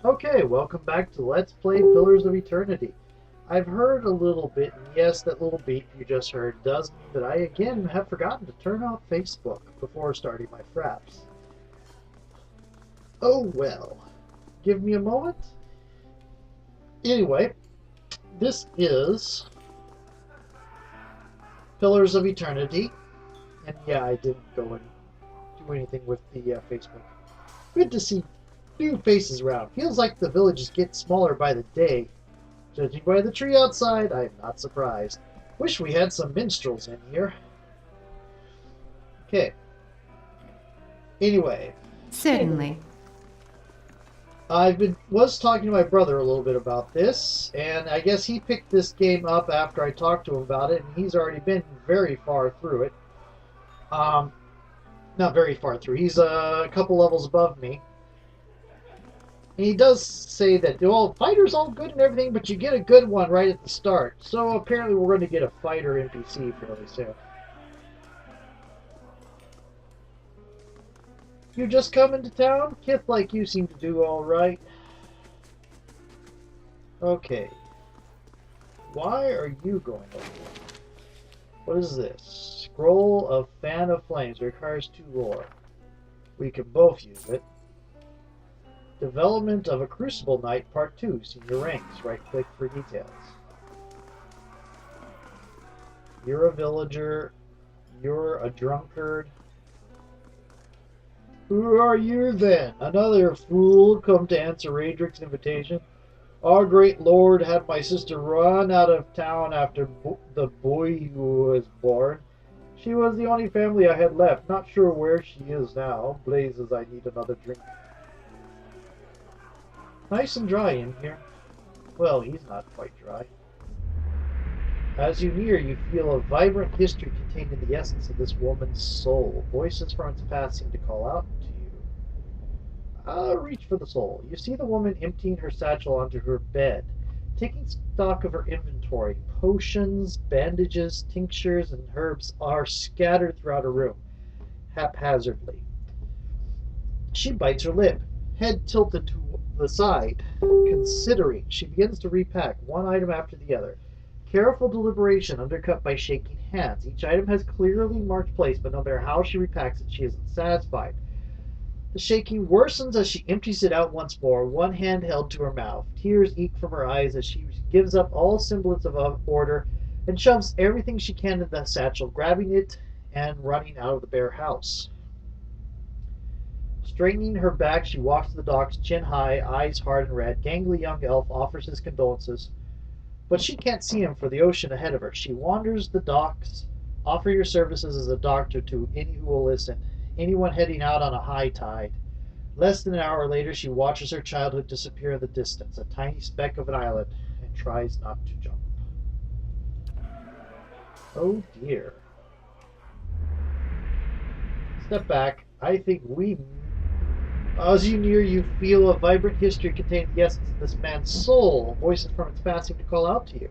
Okay, welcome back to Let's Play Pillars of Eternity. I've heard a little bit, and yes, that little beep you just heard does mean that I again have forgotten to turn off Facebook before starting my fraps. Oh well. Give me a moment. Anyway, this is Pillars of Eternity, and yeah, I didn't go and do anything with the Facebook. Good to see new faces around. Feels like the villages get smaller by the day. Judging by the tree outside, I am not surprised. Wish we had some minstrels in here. Okay. Anyway, Certainly. was talking to my brother a little bit about this, and I guess he picked this game up after I talked to him about it, and he's already been very far through it. Not very far through. He's a couple levels above me. And he does say that, well, fighter's all good and everything, but you get a good one right at the start. So apparently we're going to get a fighter NPC fairly soon. You just come into town? Kith like you seem to do all right. Okay. Why are you going over here? What is this? Scroll of Fan of Flames. Requires 2 lore. We can both use it. Development of a Crucible Knight Part 2. Senior ranks. Right-click for details. You're a villager. You're a drunkard. Who are you then? Another fool come to answer Radric's invitation? Our great lord had my sister run out of town after the boy was born. She was the only family I had left. Not sure where she is now. Blazes, I need another drink. Nice and dry in here. Well, he's not quite dry. As you near, you feel a vibrant history contained in the essence of this woman's soul. Voices from its past seem to call out to you. Reach for the soul. You see the woman emptying her satchel onto her bed, taking stock of her inventory. Potions, bandages, tinctures, and herbs are scattered throughout her room, haphazardly. She bites her lip, head tilted to the side, considering. She begins to repack, one item after the other. Careful deliberation undercut by shaking hands. Each item has clearly marked place, but no matter how she repacks it, she isn't satisfied. The shaking worsens as she empties it out once more, one hand held to her mouth. Tears eke from her eyes as she gives up all semblance of order and shoves everything she can in the satchel, grabbing it and running out of the bare house. Straightening her back, she walks to the docks, chin high, eyes hard and red. Gangly young elf offers his condolences, but she can't see him for the ocean ahead of her. She wanders the docks, offering her services as a doctor to any who will listen, anyone heading out on a high tide. Less than an hour later, she watches her childhood disappear in the distance, a tiny speck of an island, and tries not to jump. Oh dear. Step back. I think we... As you near, you feel a vibrant history containing the essence of this man's soul. Voices from its past seem to call out to you.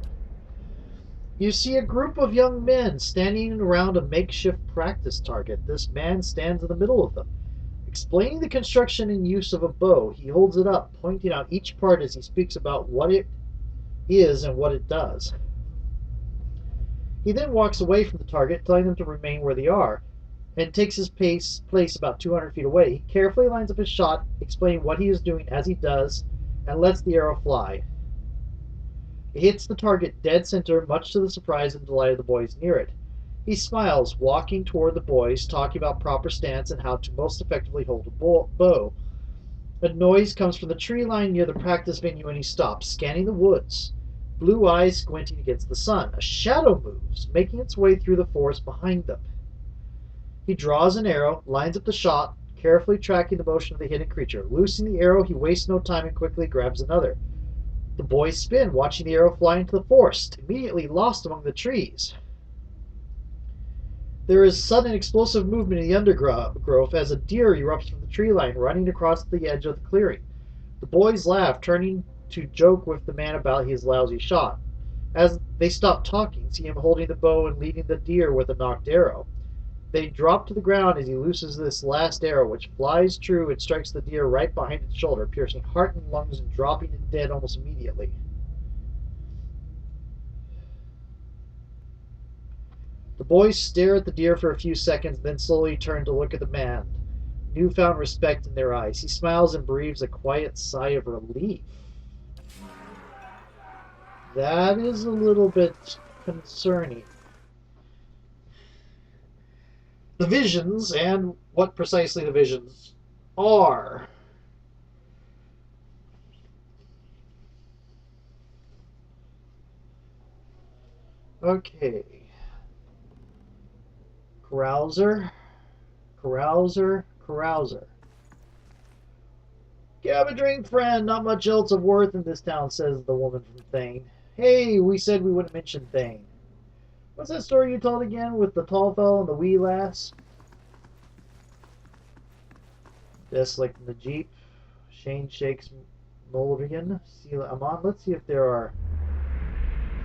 You see a group of young men standing around a makeshift practice target. This man stands in the middle of them, explaining the construction and use of a bow. He holds it up, pointing out each part as he speaks about what it is and what it does. He then walks away from the target, telling them to remain where they are, and takes his place about 200 feet away. He carefully lines up his shot, explaining what he is doing as he does, and lets the arrow fly. It hits the target dead center, much to the surprise and delight of the boys near it. He smiles, walking toward the boys, talking about proper stance and how to most effectively hold a bow. A noise comes from the tree line near the practice venue, and he stops, scanning the woods, blue eyes squinting against the sun. A shadow moves, making its way through the forest behind them. He draws an arrow, lines up the shot, carefully tracking the motion of the hidden creature. Loosing the arrow, he wastes no time and quickly grabs another. The boys spin, watching the arrow fly into the forest, immediately lost among the trees. There is sudden explosive movement in the undergrowth as a deer erupts from the tree line, running across the edge of the clearing. The boys laugh, turning to joke with the man about his lousy shot. As they stop talking, see him holding the bow and leading the deer with a knocked arrow. They drop to the ground as he looses this last arrow, which flies true and strikes the deer right behind its shoulder, piercing heart and lungs and dropping it dead almost immediately. The boys stare at the deer for a few seconds, then slowly turn to look at the man, newfound respect in their eyes. He smiles and breathes a quiet sigh of relief. That is a little bit concerning. The visions, and what precisely the visions are. Okay. Carouser, carouser. Have a drink, friend. Not much else of worth in this town, says the woman from Thane. Hey, we said we wouldn't mention Thane. What's that story you told again with the tall fellow and the wee lass? Desolate in the Jeep. Shane shakes Mulligan. I'm on. Let's see if there are.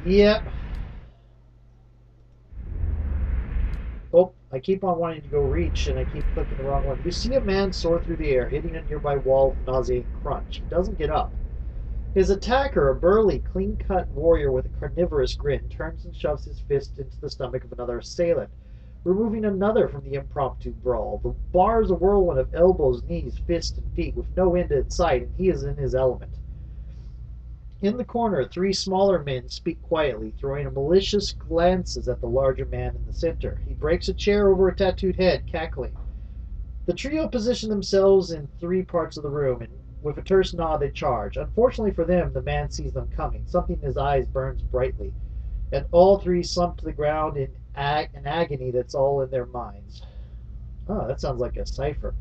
Yep. Oh, I keep on wanting to go reach, and I keep clicking the wrong one. You see a man soar through the air, hitting a nearby wall with a nauseating crunch. He doesn't get up. His attacker, a burly, clean-cut warrior with a carnivorous grin, turns and shoves his fist into the stomach of another assailant, removing another from the impromptu brawl. The bar is a whirlwind of elbows, knees, fists, and feet, with no end in sight, and he is in his element. In the corner, three smaller men speak quietly, throwing malicious glances at the larger man in the center. He breaks a chair over a tattooed head, cackling. The trio position themselves in three parts of the room, and with a terse nod they charge. Unfortunately for them, the man sees them coming. Something in his eyes burns brightly, and all three slump to the ground in an agony that's all in their minds. Oh, that sounds like a cipher.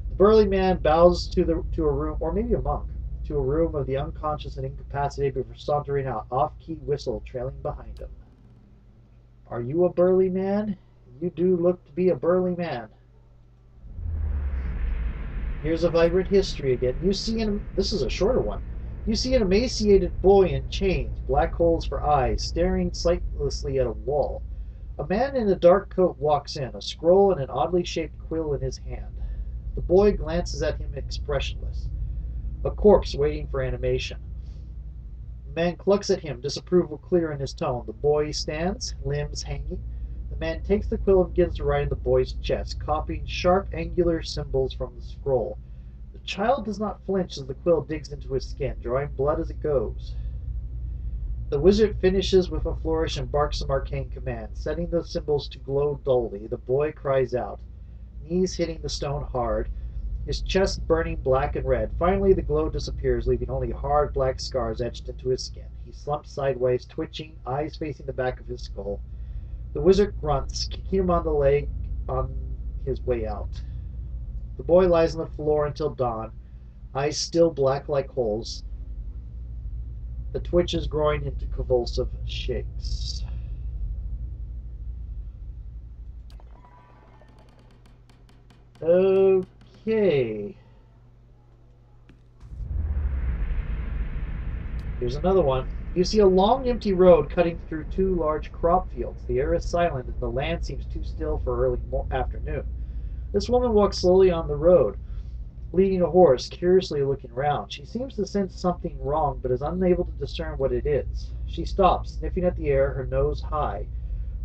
The burly man bows to a room, or maybe a monk, to a room of the unconscious and incapacitated before sauntering out, off-key whistle trailing behind him. Are you a burly man? You do look to be a burly man. Here's a vibrant history again. This is a shorter one. You see an emaciated boy in chains, black holes for eyes, staring sightlessly at a wall. A man in a dark coat walks in, a scroll and an oddly shaped quill in his hand. The boy glances at him expressionless, a corpse waiting for animation. The man clucks at him, disapproval clear in his tone. The boy stands, limbs hanging. The man takes the quill and begins to write in the boy's chest, copying sharp, angular symbols from the scroll. The child does not flinch as the quill digs into his skin, drawing blood as it goes. The wizard finishes with a flourish and barks some arcane command, setting the symbols to glow dully. The boy cries out, knees hitting the stone hard, his chest burning black and red. Finally, the glow disappears, leaving only hard black scars etched into his skin. He slumps sideways, twitching, eyes facing the back of his skull. The wizard grunts, kicking him on the leg on his way out. The boy lies on the floor until dawn, eyes still black like holes, the twitches growing into convulsive shakes. Okay. Here's another one. You see a long, empty road cutting through two large crop fields. The air is silent and the land seems too still for early afternoon. This woman walks slowly on the road, leading a horse, curiously looking round. She seems to sense something wrong, but is unable to discern what it is. She stops, sniffing at the air, her nose high.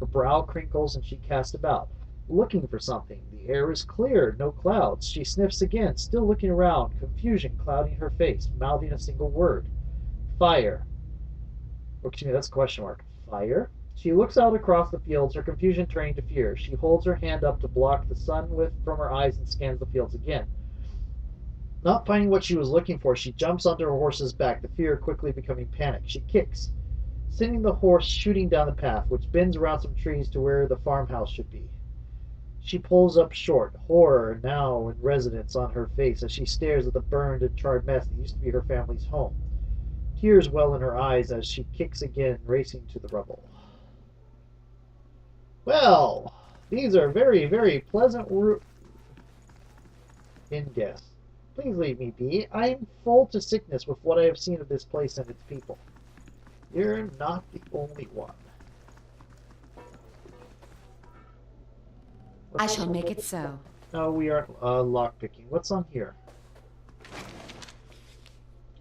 Her brow crinkles, and she casts about, looking for something. The air is clear, no clouds. She sniffs again, still looking around, confusion clouding her face, mouthing a single word. Fire. Or, excuse me, that's a question mark. Fire? She looks out across the fields, her confusion turning to fear. She holds her hand up to block the sun from her eyes and scans the fields again. Not finding what she was looking for, she jumps onto her horse's back, the fear quickly becoming panic. She kicks, sending the horse shooting down the path, which bends around some trees to where the farmhouse should be. She pulls up short, horror now in residence on her face as she stares at the burned and charred mess that used to be her family's home. Tears well in her eyes as she kicks again, racing to the rubble. Well, these are very, very pleasant in-guess. Please leave me be. I am full to sickness with what I have seen of this place and its people. You're not the only one. I shall make it so. No, we aren't lockpicking. What's on here?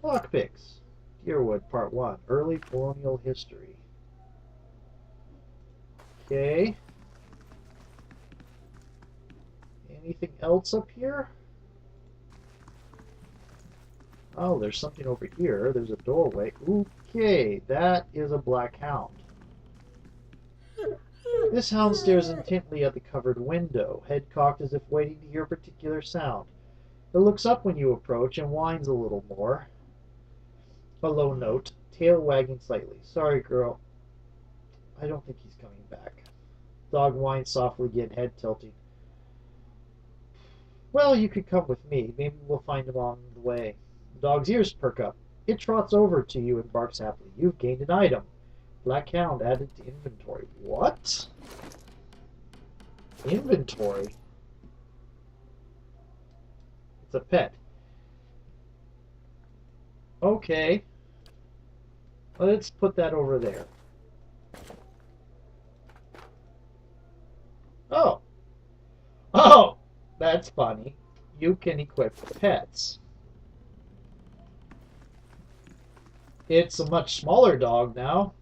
Lockpicks. Deerwood, Part 1. Early Colonial History. Okay. Anything else up here? Oh, there's something over here. There's a doorway. Okay, that is a black hound. This hound stares intently at the covered window, head cocked as if waiting to hear a particular sound. It looks up when you approach and whines a little more. A low note, tail wagging slightly. Sorry, girl. I don't think he's coming back. Dog whines softly again, head tilting. Well, you could come with me. Maybe we'll find him on the way. The dog's ears perk up. It trots over to you and barks happily. You've gained an item. Black hound added to inventory. What? Inventory? It's a pet. Okay. Let's put that over there. Oh. Oh! That's funny. You can equip pets. It's a much smaller dog now.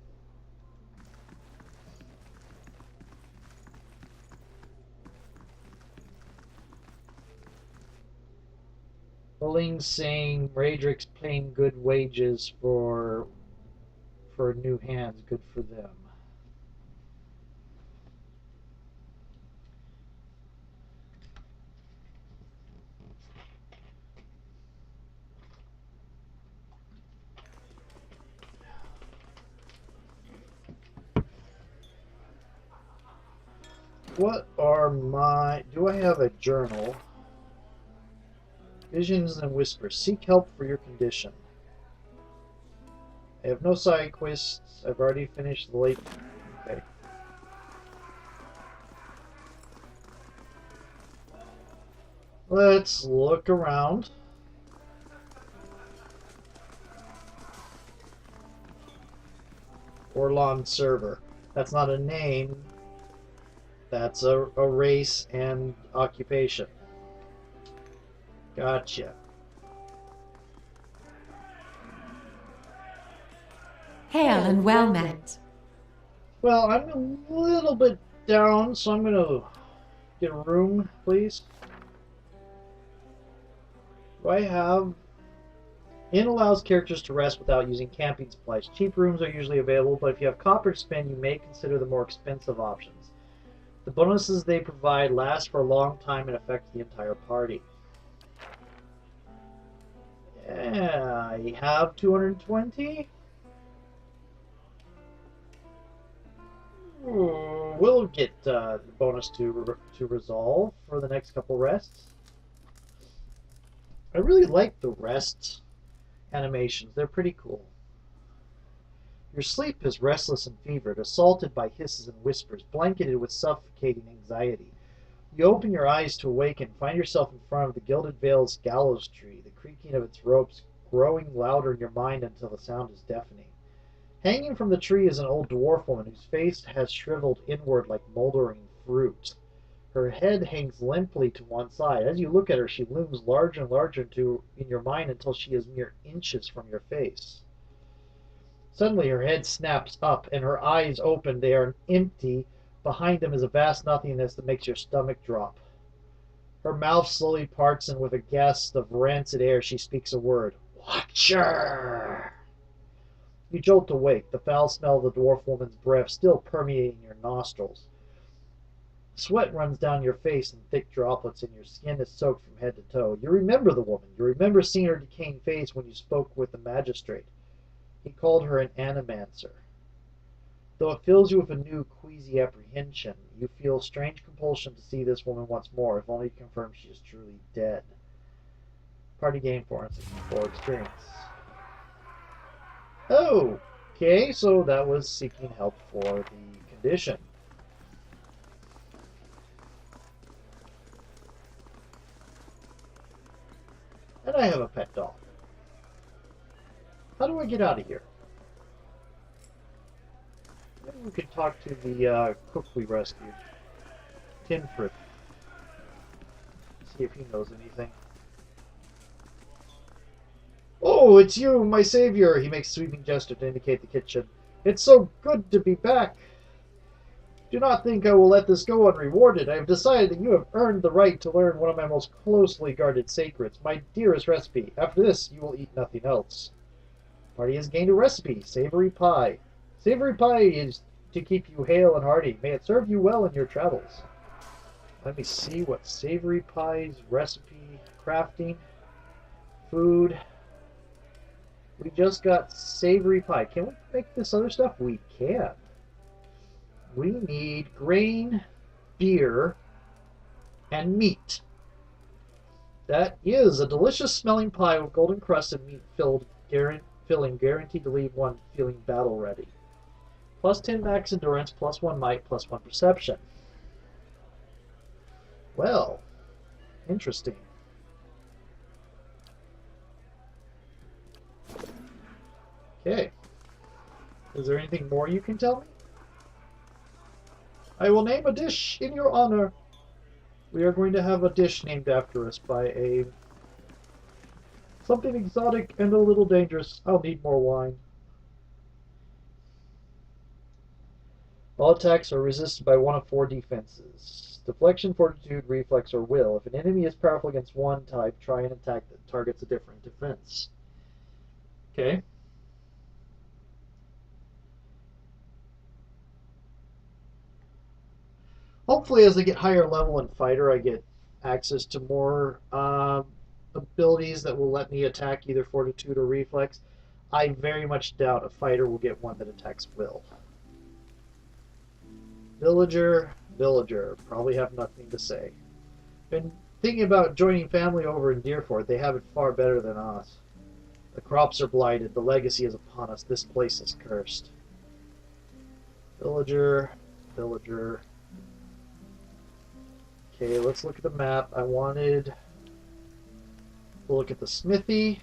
Billings saying Radrick's paying good wages for new hands. Good for them. What are my... Do I have a journal? Visions and whispers. Seek help for your condition. I have no side quests. I've already finished the late... Okay. Let's look around. Orlon server. That's not a name. That's a race and occupation. Gotcha. Hail and well met. Well, I'm a little bit down, so I'm gonna get a room, please. Do I have... Inn allows characters to rest without using camping supplies. Cheap rooms are usually available, but if you have copper to spend, you may consider the more expensive options. The bonuses they provide last for a long time and affect the entire party. Yeah, I have 220. We'll get the bonus to resolve for the next couple rests. I really like the rest animations. They're pretty cool. Your sleep is restless and fevered, assaulted by hisses and whispers, blanketed with suffocating anxiety. You open your eyes to awaken, find yourself in front of the Gilded Vale's gallows tree, the creaking of its ropes growing louder in your mind until the sound is deafening. Hanging from the tree is an old dwarf woman whose face has shriveled inward like moldering fruit. Her head hangs limply to one side. As you look at her, she looms larger and larger in your mind until she is mere inches from your face. Suddenly her head snaps up, and her eyes open. They are empty. Behind them is a vast nothingness that makes your stomach drop. Her mouth slowly parts, and with a gust of rancid air she speaks a word. Watcher! You jolt awake, the foul smell of the dwarf woman's breath still permeating your nostrils. Sweat runs down your face in thick droplets, and your skin is soaked from head to toe. You remember the woman. You remember seeing her decaying face when you spoke with the magistrate. He called her an animancer. Though it fills you with a new, queasy apprehension, you feel strange compulsion to see this woman once more, if only to confirm she is truly dead. Party game 464 experience. Oh, okay, so that was seeking help for the condition. And I have a pet dog. How do I get out of here? Maybe we could talk to the cook we rescued. Tinfrid. see if he knows anything. Oh, it's you, my savior! He makes a sweeping gesture to indicate the kitchen. It's so good to be back. Do not think I will let this go unrewarded. I have decided that you have earned the right to learn one of my most closely guarded secrets, my dearest recipe. After this, you will eat nothing else. Party has gained a recipe, savory pie. Savory pie is to keep you hale and hearty. May it serve you well in your travels. Let me see what savory pie's recipe, crafting, food. We just got savory pie. Can we make this other stuff? We can. We need grain, beer, and meat. That is a delicious smelling pie with golden crust and meat filling guaranteed to leave one feeling battle ready. Plus 10 max endurance, plus 1 might, plus 1 perception. Well, interesting. Okay. Is there anything more you can tell me? I will name a dish in your honor. We are going to have a dish named after us by a... something exotic and a little dangerous. I'll need more wine. All attacks are resisted by one of 4 defenses. Deflection, fortitude, reflex, or will. If an enemy is powerful against one type, try an attack that targets a different defense. Okay. Hopefully as I get higher level in fighter, I get access to more abilities that will let me attack either fortitude or reflex. I very much doubt a fighter will get one that attacks will. Villager, probably have nothing to say. Been thinking about joining family over in Deerford. They have it far better than us. The crops are blighted. The legacy is upon us. This place is cursed. Villager. Okay, let's look at the map. I wanted to look at the smithy.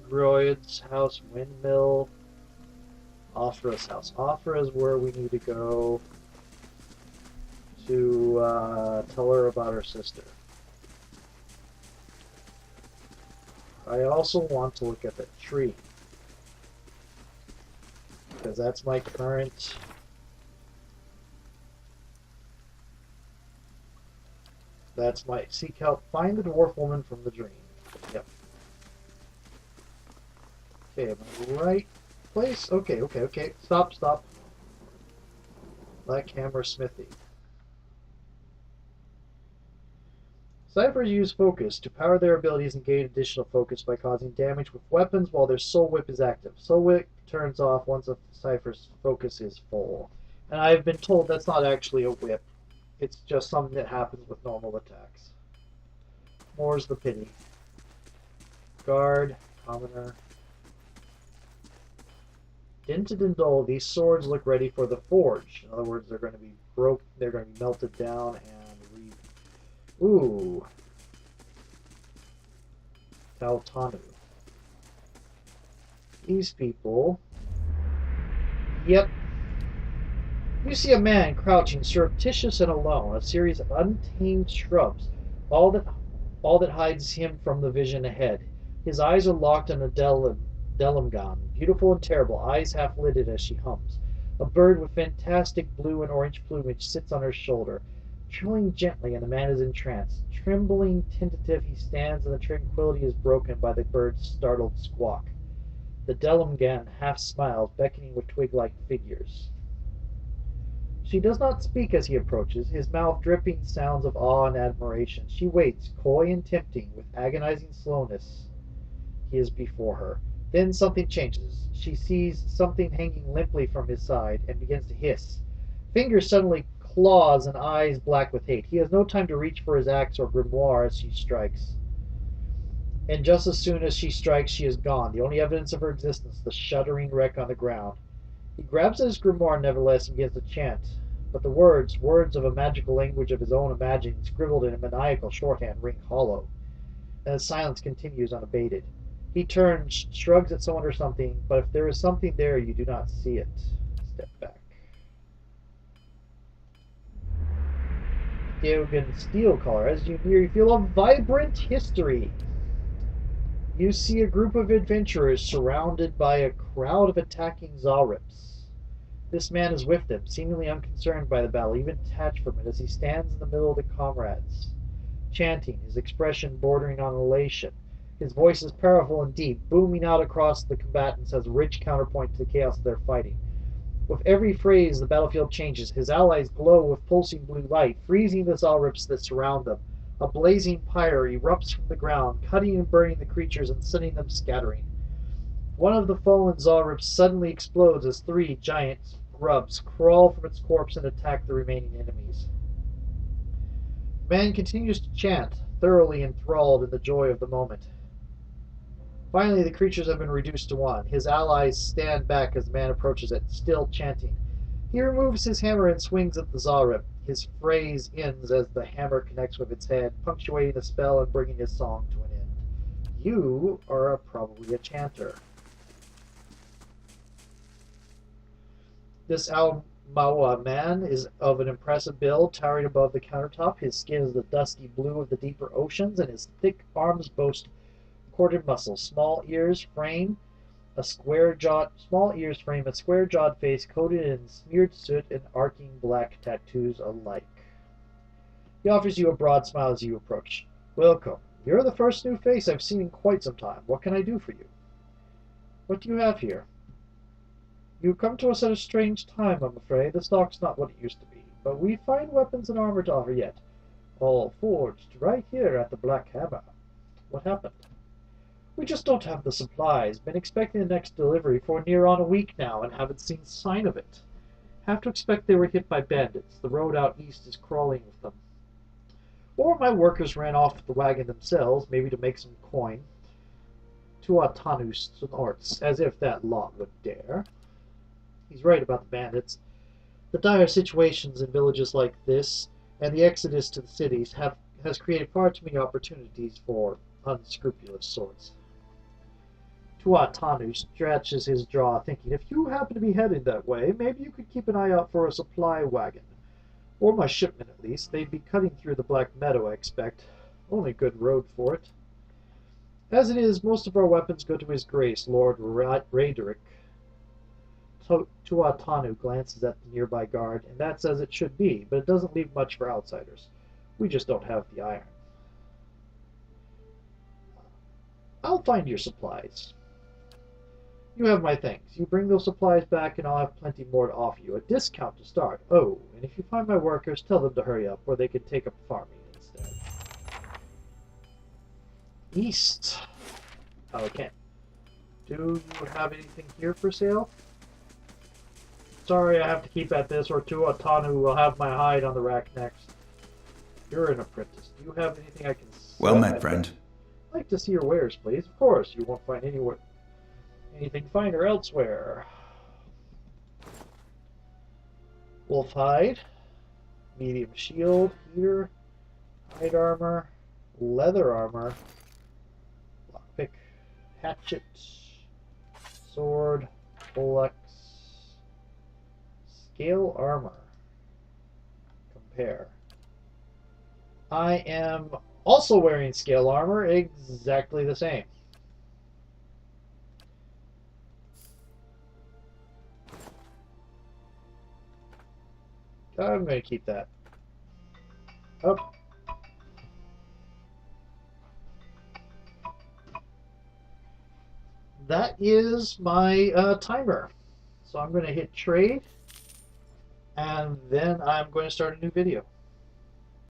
Groyd's house, windmill. Offra's house. Offra is where we need to go to tell her about her sister. I also want to look at the tree, because that's my current... That's my... Seek help. Find the dwarf woman from the dream. Yep. Okay, am I right place? Okay. Stop. Black hammer smithy. Ciphers use focus to power their abilities and gain additional focus by causing damage with weapons while their soul whip is active. Soul whip turns off once a cipher's focus is full. And I've been told that's not actually a whip. It's just something that happens with normal attacks. More's the pity. Guard, commoner. Dinted and dull, these swords look ready for the forge. In other words, they're going to be they're going to be melted down and Ooh. Tautanu. These people. Yep. You see a man crouching, surreptitious and alone, a series of untamed shrubs, all that hides him from the vision ahead. His eyes are locked on a Delimgan, beautiful and terrible, eyes half-lidded as she hums. A bird with fantastic blue and orange plumage sits on her shoulder, trilling gently, and the man is entranced. Trembling, tentative, he stands, and the tranquility is broken by the bird's startled squawk. The Delimgan half smiles, beckoning with twig-like figures. She does not speak as he approaches, his mouth dripping sounds of awe and admiration. She waits, coy and tempting, with agonizing slowness. He is before her. Then something changes. She sees something hanging limply from his side and begins to hiss. Fingers suddenly claws and eyes black with hate. He has no time to reach for his axe or grimoire as she strikes. And just as soon as she strikes, she is gone. The only evidence of her existence, the shuddering wreck on the ground. He grabs at his grimoire nevertheless and begins to chant. But the words of a magical language of his own imagining, scribbled in a maniacal shorthand, ring hollow. And the silence continues unabated. He turns, shrugs at someone or something, but if there is something there, you do not see it. Step back. Dagon Steelcaller. As you near, you feel a vibrant history. You see a group of adventurers surrounded by a crowd of attacking Zalrips. This man is with them, seemingly unconcerned by the battle, even detached from it, as he stands in the middle of the comrades, chanting, his expression bordering on elation. His voice is powerful and deep, booming out across the combatants as a rich counterpoint to the chaos of their fighting. With every phrase, the battlefield changes. His allies glow with pulsing blue light, freezing the Zalrips that surround them. A blazing pyre erupts from the ground, cutting and burning the creatures and sending them scattering. One of the fallen Zalrips suddenly explodes as three giant grubs crawl from its corpse and attack the remaining enemies. Man continues to chant, thoroughly enthralled in the joy of the moment. Finally, the creatures have been reduced to one. His allies stand back as the man approaches it, still chanting. He removes his hammer and swings at the Zalrip. His phrase ends as the hammer connects with its head, punctuating the spell and bringing his song to an end. You are probably a chanter. This Al-Mawa man is of an impressive build, towering above the countertop. His skin is the dusky blue of the deeper oceans, and his thick arms boast corded muscles. Small ears frame a square-jawed face coated in smeared soot and arcing black tattoos alike. He offers you a broad smile as you approach. Welcome. You're the first new face I've seen in quite some time. What can I do for you? What do you have here? You come to us at a strange time, I'm afraid. The stock's not what it used to be, but we find weapons and armor to offer yet. All forged right here at the Black Hammer. What happened? We just don't have the supplies. Been expecting the next delivery for near on a week now and haven't seen sign of it. Have to expect they were hit by bandits. The road out east is crawling with them. Or my workers ran off with the wagon themselves, maybe to make some coin. Tuatanus snorts, as if that lot would dare. He's right about the bandits. The dire situations in villages like this, and the exodus to the cities, has created far too many opportunities for unscrupulous sorts. Tuatanu stretches his jaw, thinking, if you happen to be headed that way, maybe you could keep an eye out for a supply wagon. Or my shipment, at least. They'd be cutting through the Black Meadow, I expect. Only good road for it. As it is, most of our weapons go to His Grace, Lord Raederick. Tuatanu glances at the nearby guard, and that's as it should be, but it doesn't leave much for outsiders. We just don't have the iron. I'll find your supplies. You have my things. You bring those supplies back and I'll have plenty more to offer you. A discount to start. Oh, and if you find my workers, tell them to hurry up, or they can take up farming instead. East. Oh, I can't. Do you have anything here for sale? Sorry, I have to keep at this, or Tuatanu will have my hide on the rack next. You're an apprentice. Do you have anything I can sell? Well met, friend. I'd like to see your wares, please. Of course, you won't find anything finer elsewhere. Wolf hide, medium shield here, hide armor, leather armor, lockpick, hatchet, sword, poleaxe, scale armor. Compare. I am also wearing scale armor, exactly the same. I'm going to keep that. Oh. That is my timer. So I'm going to hit trade, and then I'm going to start a new video.